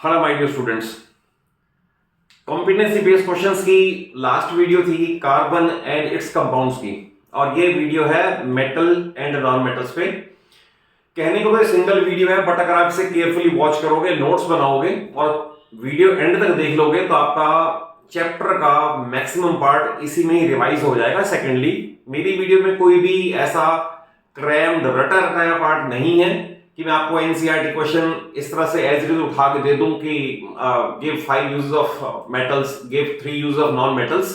Hello my dear students, competency based questions की last video थी carbon and its compounds की, और ये वीडियो है मेटल एंड नॉन मेटल्स पे। कहने को तो सिंगल वीडियो है, बट अगर आप इसे केयरफुली वॉच करोगे, नोट्स बनाओगे और वीडियो एंड तक देख लोगे तो आपका चैप्टर का मैक्सिमम पार्ट इसी में ही रिवाइज हो जाएगा। सेकेंडली, मेरी वीडियो में कोई भी ऐसा क्रैम्ड रटा रटाया पार्ट नहीं है कि मैं आपको एनसीईआरटी क्वेश्चन इस तरह से एज इट इज उठा के दे दूं कि give 5 uses of metals, give 3 uses of non metals.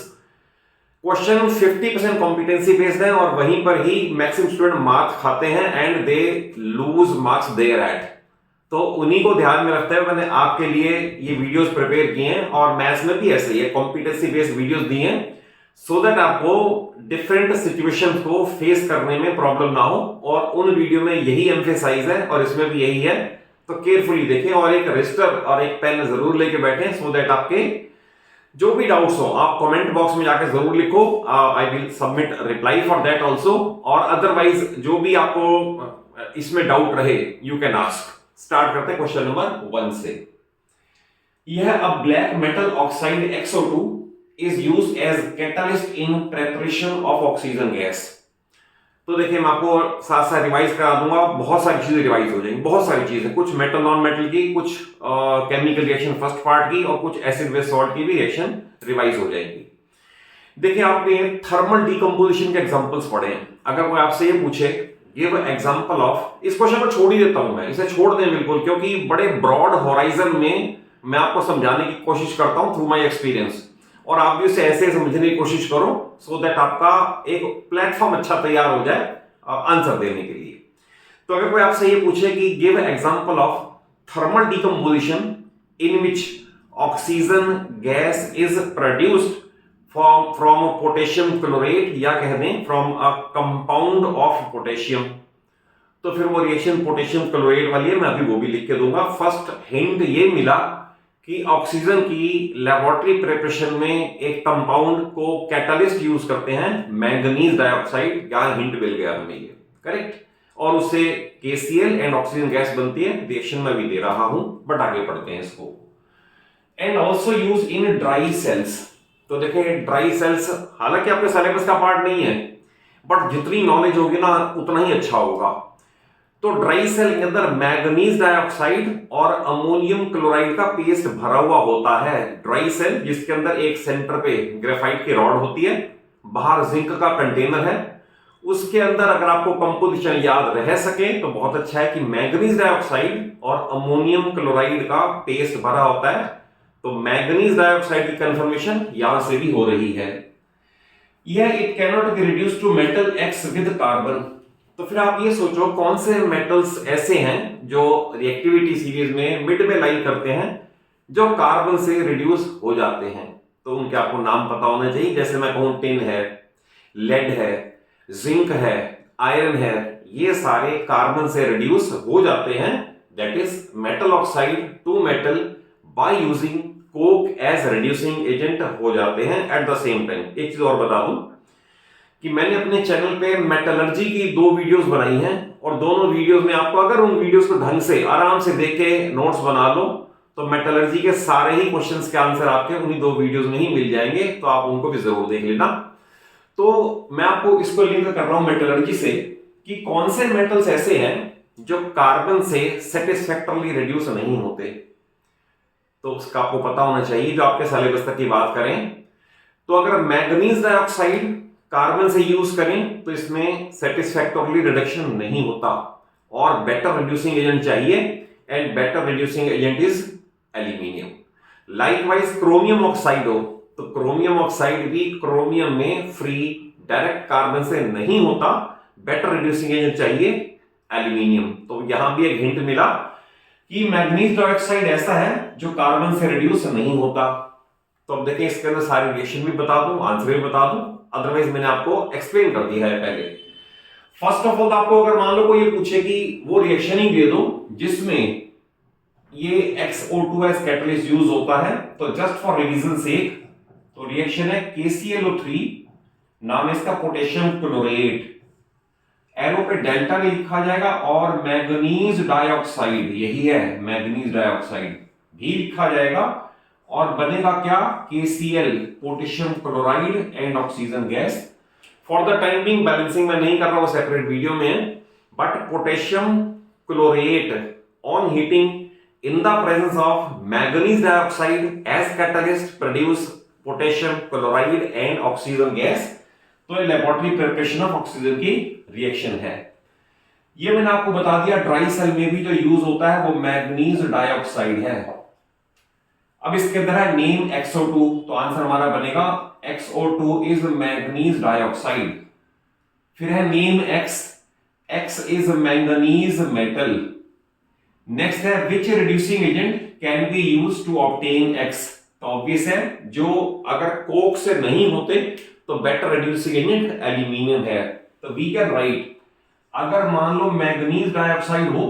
Question 50% competency based है और वहीं पर ही मैक्सिमम स्टूडेंट मार्क्स खाते हैं and they lose marks there at. तो उन्हीं को ध्यान में रखते हुए मैंने आपके लिए ये वीडियोस प्रिपेयर किए हैं, और मैथ्स में भी ऐसे ही है, कॉम्पिटेंसी बेस्ड वीडियोस दिए हैं सो दैट आपको डिफरेंट सिचुएशंस को फेस करने में प्रॉब्लम ना हो। और उन वीडियो में यही एम्फेसाइज है और इसमें भी यही है, तो केयरफुली देखें और एक रजिस्टर और एक पेन जरूर लेके बैठें सो दैट आपके जो भी डाउट्स हो आप कमेंट बॉक्स में जाके जरूर लिखो। I will submit reply for that also, और अदरवाइज जो भी आपको इसमें डाउट रहे यू कैन आस्क। स्टार्ट करते हैं क्वेश्चन नंबर 1 से। यह अ black metal oxide XO2 is used as catalyst in preparation of oxygen gas। तो देखिए, मैं आपको साथ साथ रिवाइज करा दूंगा, बहुत सारी चीजें रिवाइज हो जाएंगी, बहुत सारी चीजें, कुछ मेटल नॉन मेटल की, कुछ केमिकल रिएक्शन फर्स्ट पार्ट की, और कुछ एसिड बेस सॉल्ट की भी रिएक्शन रिवाइज हो जाएगी। देखिए, आपने थर्मल डीकंपोजिशन के एग्जांपल्स पढ़े हैं। अगर कोई आपसे ये पूछे गिव एग्जांपल ऑफ, इस क्वेश्चन को छोड़ ही देता हूं मैं, इसे छोड़ दें बिल्कुल, क्योंकि बड़े ब्रॉड होराइजन में मैं आपको समझाने की कोशिश करता हूं थ्रू माय एक्सपीरियंस, और आप भी उसे ऐसे समझने की कोशिश करो सो दैट आपका एक प्लेटफॉर्म अच्छा तैयार हो जाए आंसर देने के लिए। तो अगर कोई आपसे ये पूछे कि give example of thermal decomposition in which oxygen gas is produced from potassium chlorate, या कह दें from a compound of potassium, तो फिर वो रिएक्शन पोटेशियम क्लोरेट वाली है, मैं अभी वो भी लिख के दूंगा। फर्स्ट हिंट ये मिला कि ऑक्सीजन की लेबोरेटरी प्रिपरेशन में एक कंपाउंड को कैटलिस्ट यूज करते हैं, मैंगनीज डाइऑक्साइड, यहां हिंट मिल गया हमें ये, करेक्ट, और उससे KCl एंड ऑक्सीजन गैस बनती है। रिएक्शन में भी दे रहा हूं, बट आगे पढ़ते हैं इसको। And also use in dry cells. तो देखें, ड्राई सेल्स हालांकि आपके सिलेबस का पार्ट नहीं है, बट जितनी नॉलेज होगी ना उतना ही अच्छा होगा। तो ड्राई सेल के अंदर मैंगनीज डाइऑक्साइड और अमोनियम क्लोराइड का पेस्ट भरा हुआ होता है। ड्राई सेल जिसके अंदर एक सेंटर पे ग्रेफाइट की रॉड होती है, बाहर जिंक का कंटेनर है, उसके अंदर अगर आपको कंपोजिशन याद रह सके तो बहुत अच्छा है कि मैंगनीज डाइऑक्साइड और अमोनियम क्लोराइड का पेस्ट भरा होता है। तो मैंगनीज डाइऑक्साइड की कंफर्मेशन यहां से भी हो रही है। यह it cannot be reduce to metal X with carbon. तो फिर आप ये सोचो कौन से मेटल्स ऐसे हैं जो रिएक्टिविटी सीरीज में मिड में लाई करते हैं, जो कार्बन से रिड्यूस हो जाते हैं। तो उनके आपको नाम पता होना चाहिए, जैसे मैं कहूं टिन है, लेड है, जिंक है, आयरन है, ये सारे कार्बन से रिड्यूस हो जाते हैं। That is metal oxide to metal by using coke as reducing agent हो जाते हैं एट द सेम टाइम। एक चीज और बता दूं कि मैंने अपने चैनल पे मेटलर्जी की 2 वीडियोस बनाई हैं, और दोनों वीडियोस में आपको अगर उन वीडियोस को ढंग से आराम से देख के नोट्स बना लो तो मेटलर्जी के सारे ही क्वेश्चंस के आंसर आपके उन्हीं 2 वीडियोस में ही मिल जाएंगे, तो आप उनको भी जरूर देख लेना। तो मैं आपको इसको लिंक कर रहा हूं मेटलर्जी से कि कौन से मेटल्स ऐसे हैं जो कार्बन से सेटिस्फैक्टरली रिड्यूस नहीं होते। तो उसका आपको पता होना चाहिए जो आपके सिलेबस तक की बात करें। तो अगर मैंगनीज डाइऑक्साइड कार्बन से यूज करें तो इसमें सेटिस्फैक्टरली रिडक्शन नहीं होता, और बेटर रिड्यूसिंग एजेंट चाहिए, and better reducing agent is aluminium. Likewise chromium oxide हो तो क्रोमियम ऑक्साइड भी क्रोमियम में फ्री डायरेक्ट कार्बन से नहीं होता, बेटर रिड्यूसिंग एजेंट चाहिए एल्यूमिनियम। तो यहां भी एक हिंट मिला कि मैंगनीज डाइऑक्साइड ऐसा है जो कार्बन से रिड्यूस नहीं होता। तो अब देखिए, इसके अंदर सारी रिएक्शन भी बता दूं, आंसर भी बता दूं, अदरवाइज मैंने आपको एक्सप्लेन कर दिया है पहले। फर्स्ट ऑफ ऑल आपको अगर मान लो कोई ये पूछे कि वो रिएक्शन ही दे दो जिसमें ये XO2 एज कैटलिस्ट यूज होता है, तो जस्ट फॉर रिवीजन सेक, तो रिएक्शन है KClO3, नाम है इसका पोटेशियम क्लोरेट, एरो पे डेल्टा नहीं लिखा जाएगा, और मैंगनीज डाइऑक्साइड, यही है मैंगनीज डाइऑक्साइड, भी लिखा जाएगा और बनेगा क्या, KCl, potassium chloride and oxygen gas. For the time being balancing मैं नहीं कर रहा हूं, सेपरेट वीडियो में, but potassium chlorate on heating in the presence of manganese dioxide as catalyst produce potassium chloride and oxygen gas। तो ये laboratory preparation of oxygen की reaction है। ये मैंने आपको बता दिया, ड्राई सेल में भी जो यूज होता है वो मैग्नीज डाइऑक्साइड है। अब इसके अंदर है नेम XO2, तो आंसर हमारा बनेगा XO2 इज मैग्नीज डाइऑक्साइड। फिर है name X is manganese metal. Next है which reducing agent can be use to obtain X। तो ऑब्वियस है, जो अगर कोक से नहीं होते तो बेटर रिड्यूसिंग एजेंट एल्यूमिनियम है। तो वी कैन राइट, अगर मान लो मैंगनीज डाइऑक्साइड हो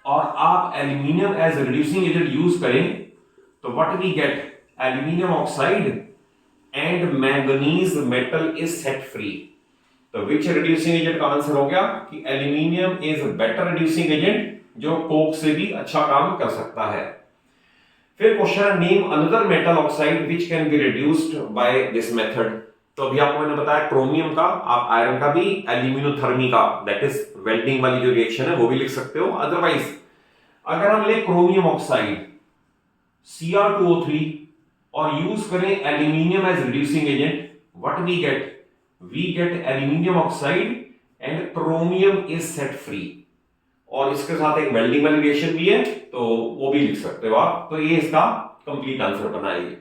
और आप aluminium as reducing agent use करें तो what we get, aluminium oxide and manganese metal is set free. तो विच रिड्यूसिंग एजेंट का आंसर हो गया कि aluminium is better reducing agent, जो कोक से भी अच्छा काम कर सकता है। फिर क्वेश्चन है name another metal oxide which can be reduced by this method. तो अभी आपको मैंने बताया क्रोमियम का, आप आयरन का भी, एल्यूमिनोथर्मी का, दैट इज वेल्डिंग वाली जो रिएक्शन है वो भी लिख सकते हो। अदरवाइज अगर हम ले क्रोमियम ऑक्साइड Cr2O3 और यूज करें aluminium as reducing agent, what we get aluminium oxide and chromium is set free. और इसके साथ एक वेल्डिंग वाली रिएक्शन भी है, तो वो भी लिख सकते हो आप। तो ये इसका कंप्लीट आंसर बनाएंगे।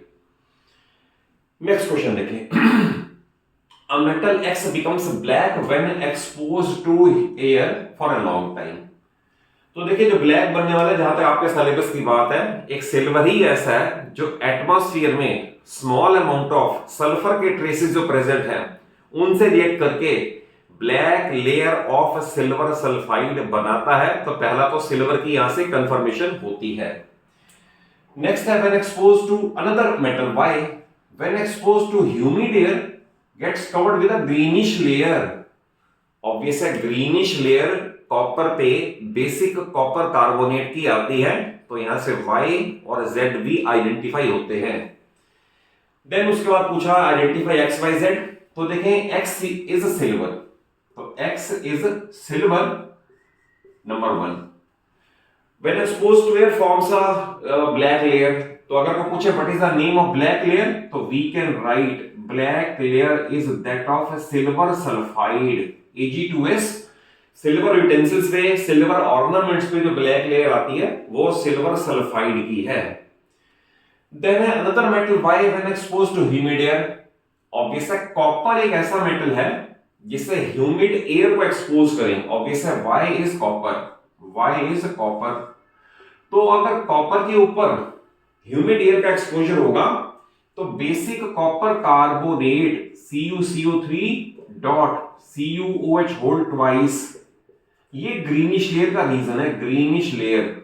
नेक्स्ट क्वेश्चन देखें। A metal X becomes black when exposed to air for a long time। तो देखिए जो ब्लैक बनने वाला है, जहां तक आपके सिलेबस की बात है, एक सिल्वर ही ऐसा है जो एटमॉस्फेयर में स्मॉल अमाउंट ऑफ सल्फर के ट्रेसेस जो प्रेजेंट हैं उनसे रिएक्ट करके black layer of silver sulphide बनाता है। तो पहला तो सिल्वर की यहां से कंफर्मेशन होती है। नेक्स्ट है when exposed to another metal, why, when exposed to humid air gets covered with a greenish layer. Obvious है, ग्रीनिश लेयर कॉपर पे बेसिक कॉपर कार्बोनेट की आती है, तो यहां से Y और Z भी आइडेंटिफाई होते हैं। देन उसके बाद पूछा आइडेंटिफाई X Y Z। तो देखें X इज सिल्वर, तो X is silver number 1। When exposed to air forms a black layer। तो अगर वो पूछे what is the name of black layer, तो we can write black layer is that of silver sulfide Ag2S। Silver utensils पे, silver ornaments पे जो black layer आती है वो सिल्वर सल्फाइड की है। देन है another metal Y when exposed to humid air। Obvious है कॉपर एक ऐसा मेटल है जिसे ह्यूमिड एयर को एक्सपोज करें, ऑब्वियस है Y इज कॉपर। तो अगर कॉपर के ऊपर ह्यूमिड एयर का एक्सपोजर होगा तो basic copper carbonate CuCO3 dot CuOH whole twice, ये ग्रीनिश लेयर का रीजन है, ग्रीनिश लेयर।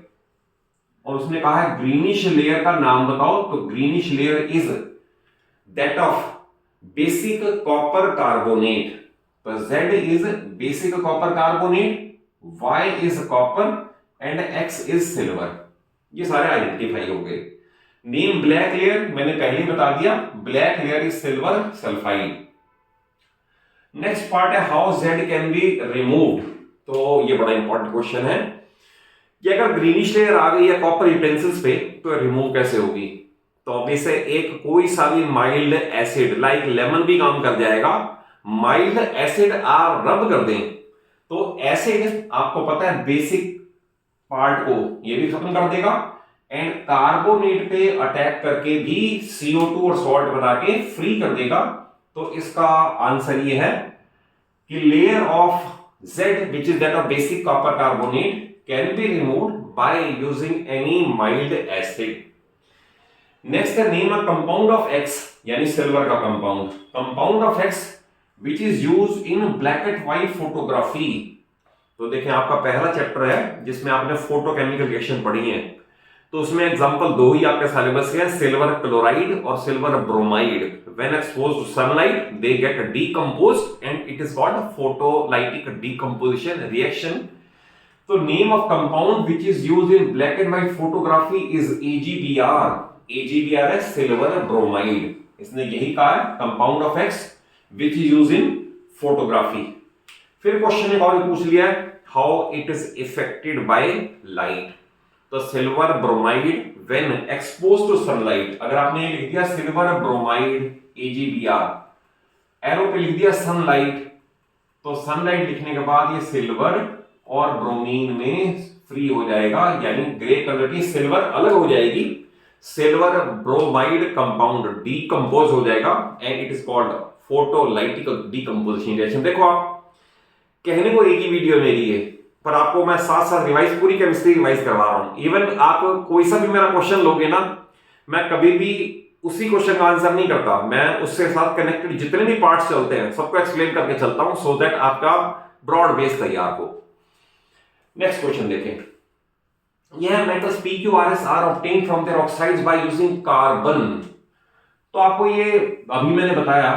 और उसने कहा है ग्रीनिश लेयर का नाम बताओ, तो greenish layer is that of basic copper carbonate. तो Z is basic copper carbonate, Y is copper and X is silver. ये सारे आइडेंटिफाई हो गए। नेम ब्लैक लेयर मैंने पहले ही बता दिया, black layer is silver sulphide. Next part है how Z can be removed. तो ये बड़ा इंपॉर्टेंट क्वेश्चन है कि अगर ग्रीनिश लेयर आ गई है कॉपर यूटेंसिल्स पे तो रिमूव कैसे होगी। तो ऑब्वियस है एक कोई सा भी माइल्ड एसिड लाइक लेमन भी काम कर जाएगा। माइल्ड एसिड आप रब कर दें तो एसिड आपको पता है बेसिक पार्ट को ये भी खत्म कर देगा एंड कार्बोनेट पे अटैक करके भी CO2 और सॉल्ट बना के फ्री कर देगा। तो इसका आंसर ये है कि layer of Z which is that of basic copper carbonate can be removed by using any mild acid। Next है name a compound of X, यानी सिल्वर का compound of X which is used in black and white photography। तो देखें आपका पहला chapter है जिसमें आपने फोटोकेमिकल रिएक्शन पढ़ी है, तो उसमें एग्जांपल दो ही आपके सिलेबस के हैं, सिल्वर क्लोराइड और silver bromide. When exposed to sunlight they get decomposed and it is called photolytic decomposition reaction. तो name of compound which is used in black and white photography is AgBr। AgBr है silver bromide. इसने यही कहा है compound of X which is used in photography. फिर question एक और पूछ लिया है, how it is effected by light. तो silver bromide when exposed to sunlight, अगर आपने लिख दिया सिल्वर ब्रोमाइड AgBr, एरो पे लिख दिया सनलाइट, तो सनलाइट लिखने के बाद ये सिल्वर और ब्रोमीन में फ्री हो जाएगा, यानी ग्रे कलर की सिल्वर अलग हो जाएगी, सिल्वर ब्रोमाइड कंपाउंड डीकंपोज हो जाएगा and it is called photolytic decomposition reaction. देखो आप, कहने को एक ही वीडियो मेरी है, पर आपको मैं साथ साथ रिवाइज, पूरी केमिस्ट्री रिवाइज करवा रहा हूं। इवन आप कोई सा भी मेरा क्वेश्चन लोगे ना, मैं कभी भी उसी क्वेश्चन का आंसर नहीं करता, मैं उससे साथ कनेक्टेड जितने भी पार्ट्स चलते हैं सबको एक्सप्लेन करके चलता हूं, सो दैट आपका ब्रॉड बेस तैयार हो। नेक्स्ट क्वेश्चन देखें, यह metals PQRS are obtain from their oxides by using carbon. तो आपको ये अभी मैंने बताया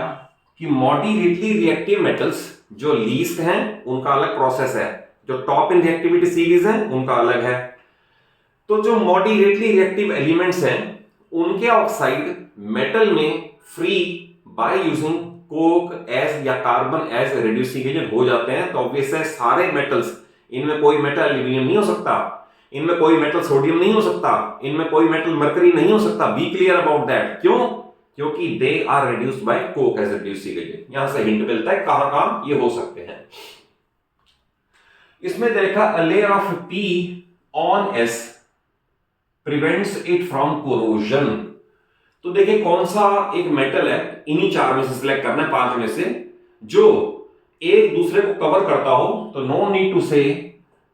कि मॉडरेटली रिएक्टिव मेटल्स जो लीस्ट हैं उनका अलग प्रोसेस है, जो टॉप इन रिएक्टिविटी सीरीज है उनका अलग है। तो जो मॉडरेटली रिएक्टिव एलिमेंट्स हैं उनके ऑक्साइड मेटल में free by using coke as या कार्बन एज रिड्यूसिंग एजेंट हो जाते हैं। तो ऑब्वियस है सारे मेटल्स, इनमें कोई मेटल एल्यूमिनियम नहीं हो सकता, इनमें कोई मेटल सोडियम नहीं हो सकता, इनमें कोई मेटल मरकरी नहीं हो सकता। Be clear about that. क्यों? क्योंकि they are reduced by coke as reducing agent. यहां से हिंट मिलता है कहां कहां ये हो सकते हैं। इसमें देखा a layer of P on S prevents it from corrosion. तो देखिए कौन सा एक मेटल है, इन्हीं चार में से सिलेक्ट करना है, पांच में से, जो एक दूसरे को कवर करता हो। तो नो नीड टू से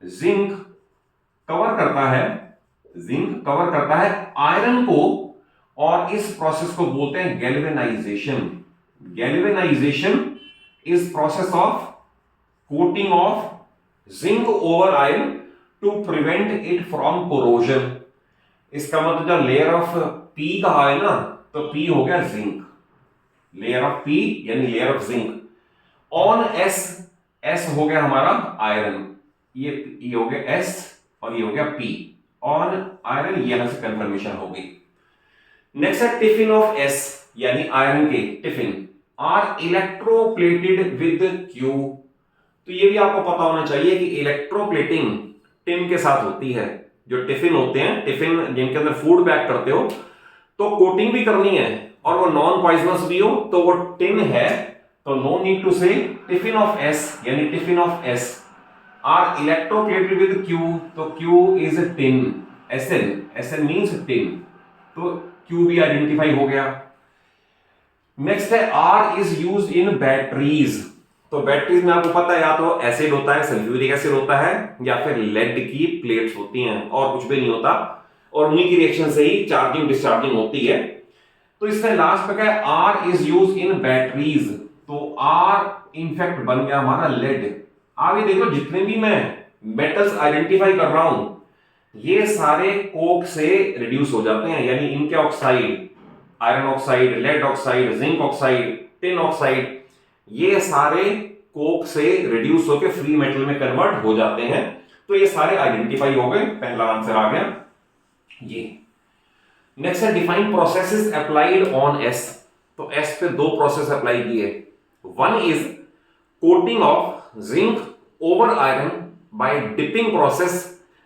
जिंक कवर करता है, जिंक कवर करता है आयरन को, और इस प्रोसेस को बोलते हैं galvanisation. Galvanisation is process of coating of zinc over iron to prevent it from corrosion. इसका मतलब जब लेयर ऑफ P कहा है ना, तो P हो गया जिंक, लेयर ऑफ P यानी layer of zinc. On S, S हो गया हमारा आयरन, ये हो गया S और ये हो गया P, ऑन आयरन, यहां से कंफर्मेशन हो गई। नेक्स्ट है टिफिन ऑफ S, यानी आयरन के tiffin are electroplated with Q। तो ये भी आपको पता होना चाहिए कि इलेक्ट्रोप्लेटिंग टिन के साथ होती है। जो टिफिन होते हैं, टिफिन जिनके अंदर फूड पैक करते हो, तो कोटिंग भी करनी है और वो नॉन पॉइजनस भी हो, तो वो टिन है, तो no need to say tiffin of S, यानी tiffin of S are electroplated with Q। तो Q is tin, SN means tin, तो Q भी आइडेंटिफाई हो गया। नेक्स्ट है R is used in batteries. तो बैटरीज में आपको पता है या तो एसिड होता है, सल्फ्यूरिक एसिड होता है, या फिर लेड की प्लेट्स होती हैं, और कुछ भी नहीं होता, और उन्हीं की रिएक्शन से ही चार्जिंग डिस्चार्जिंग होती है। तो इसमें लास्ट पे क्या है, R is use in batteries. तो आर इनफैक्ट बन गया हमारा लेड। आप ये देखो जितने भी मैं मेटल्स आइडेंटिफाई कर रहा हूं, ये सारे कोक से रिड्यूस हो जाते हैं, यानी इनके oxide, iron oxide, lead oxide, zinc oxide, tin oxide, ये सारे कोक से रिड्यूस होकर फ्री मेटल में कन्वर्ट हो जाते हैं। तो ये सारे आइडेंटिफाई हो गए, पहला आंसर आ गया ये। नेक्स्ट है define processes applied on S। तो S पे दो प्रोसेस अप्लाई किए। One is coating of zinc over iron by dipping process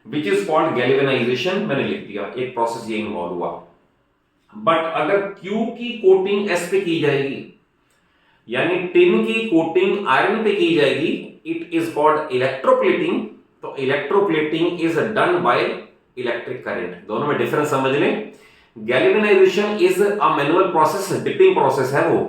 which is called galvanisation. मैंने लिख दिया, एक प्रोसेस ये इन्वॉल्व हुआ। बट अगर Q की कोटिंग S पे की जाएगी, यानी टिन की कोटिंग आयरन पे की जाएगी, इट इज कॉल्ड इलेक्ट्रोप्लेटिंग। तो electroplating is done by electric current. दोनों में डिफरेंस समझ लें। Galvanisation is a manual process, dipping process है वो,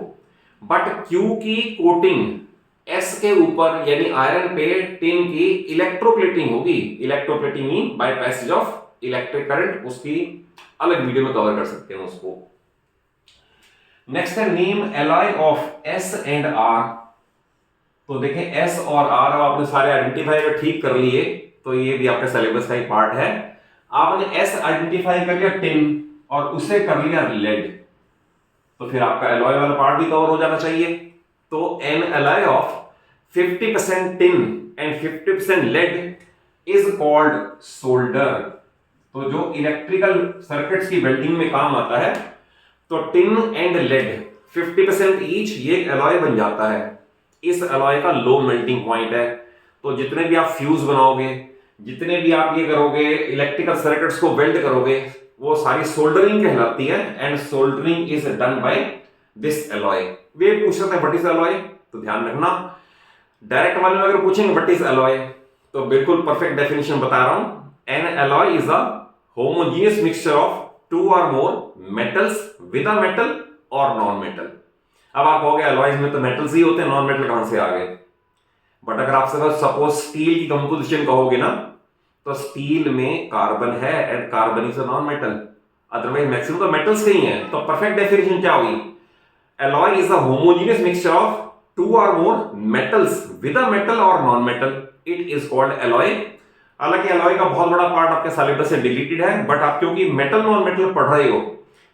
बट क्यू की कोटिंग एस के ऊपर यानी आयरन पे टिन की इलेक्ट्रोप्लेटिंग होगी। Electroplating mean by passage of electric current, उसकी अलग वीडियो में कवर कर सकते हैं उसको। नेक्स्ट है name alloy of S and R. तो देखें एस और आर अब आपने सारे आइडेंटिफाई ठीक कर लिए, तो ये भी आपके सिलेबस का ही पार्ट है। आपने एस आइडेंटिफाई कर लिया टिन और उसे कर लिया लेड, तो फिर आपका एलॉय वाला पार्ट भी कवर हो जाना चाहिए। तो an alloy of 50% tin and 50% lead is called solder. तो जो इलेक्ट्रिकल सर्किट्स की वेल्डिंग में काम आता है, तो टिन एंड लेड 50% ईच ये एलॉय बन जाता है। इस एलॉय का लो मेल्टिंग पॉइंट है, तो जितने भी आप फ्यूज बनाओगे, जितने भी आप ये करोगे, इलेक्ट्रिकल सर्किट्स को वेल्ड करोगे, वो सारी सोल्डरिंग कहलाती है। And soldering is done by this alloy. वे पूछ रहे थे व्हाट इज एलॉय, तो ध्यान रखना डायरेक्ट वाले में अगर पूछेंगे व्हाट इज एलॉय, तो बिल्कुल परफेक्ट डेफिनेशन बता रहा हूं। An alloy is a homogeneous mixture of two और more metals with a metal और नॉन मेटल। अब आप कहोगे एलॉयज में तो मेटल्स ही होते हैं, नॉन मेटल कहां से आ गए? बट अगर आपसे सपोज स्टील की कंपोजिशन कहोगे ना, तो स्टील में कार्बन है and carbon is a non metal, otherwise maximum तो मेटल्स के ही हैं। तो परफेक्ट डेफिनेशन क्या हुई? Alloy is a homogeneous mixture of two और more metals with a metal और non metal, it is called alloy. हालांकि एलॉय का बहुत बड़ा पार्ट आपके सिलेबस से डिलीटेड है, बट आप क्योंकि मेटल नॉन मेटल पढ़ रहे हो,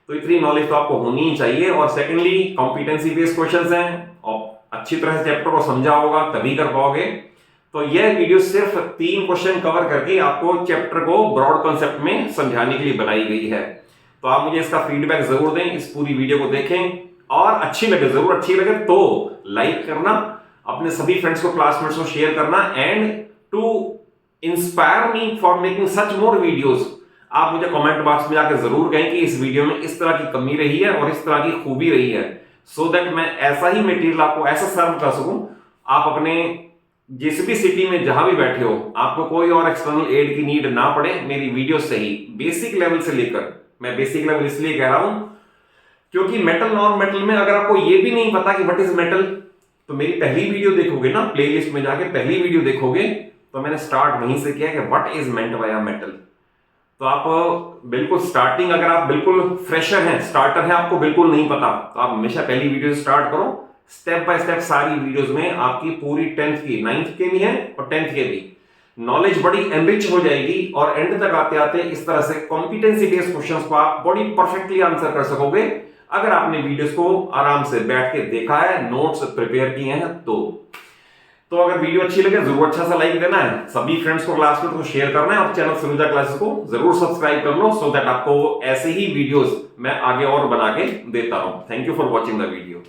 तो इतनी नॉलेज तो आपको होनी ही चाहिए। और सेकेंडली कॉम्पिटेंसी बेस्ड क्वेश्चंस हैं, और अच्छी तरह से चैप्टर को समझा होगा तभी कर पाओगे। तो यह वीडियो सिर्फ 3 क्वेश्चन कवर करके आपको चैप्टर को ब्रॉड कॉन्सेप्ट में समझाने के लिए बनाई गई है। तो आप मुझे इसका फीडबैक जरूर दें, इस पूरी वीडियो को देखें, और अच्छी लगे, जरूर अच्छी लगे तो लाइक करना, अपने सभी फ्रेंड्स को, क्लासमेट्स को शेयर करना, and to inspire me for making such more videos आप मुझे कमेंट बॉक्स में जाकर जरूर कहें कि इस वीडियो में इस तरह की कमी रही है और इस तरह की खूबी रही है, सो दैट मैं ऐसा ही मटेरियल आपको ऐसा सर्व कर सकूं। आप अपने जिस भी सिटी में जहां भी बैठे हो, आपको कोई और एक्सटर्नल एड की नीड ना पड़े, मेरी वीडियो से ही बेसिक लेवल से लेकर, मैं बेसिक लेवल इसलिए कह रहा हूं क्योंकि मेटल नॉन मेटल में अगर आपको ये भी नहीं पता कि व्हाट इज मेटल, तो मेरी पहली वीडियो देखोगे ना, प्लेलिस्ट में जाके पहली वीडियो देखोगे, तो मैंने स्टार्ट वहीं से किया कि what is meant by metal. तो आप बिल्कुल स्टार्टिंग, अगर आप बिल्कुल फ्रेशर हैं, स्टार्टर हैं, आपको बिल्कुल नहीं पता, तो आप हमेशा पहली वीडियो से स्टार्ट करो। स्टेप बाय स्टेप सारी वीडियोस में आपकी पूरी 10th की, 9th के भी है और 10th के भी नॉलेज बड़ी एनरिच हो जाएगी, और एंड तक आते आते इस तरह से कॉम्पिटेंसी बेस्ड क्वेश्चंस को आप बड़ी परफेक्टली आंसर कर सकोगे अगर आपने वीडियोस को आराम से बैठ के देखा है, नोट्स प्रिपेयर किए हैं तो अगर वीडियो अच्छी लगे जरूर अच्छा सा लाइक देना है, सभी फ्रेंड्स को क्लास में तो शेयर करना है, और चैनल सुनिता क्लासेस को जरूर सब्सक्राइब कर लो, सो दैट आपको ऐसे ही वीडियोस मैं आगे और बना के देता रहूं। Thank you for watching the video.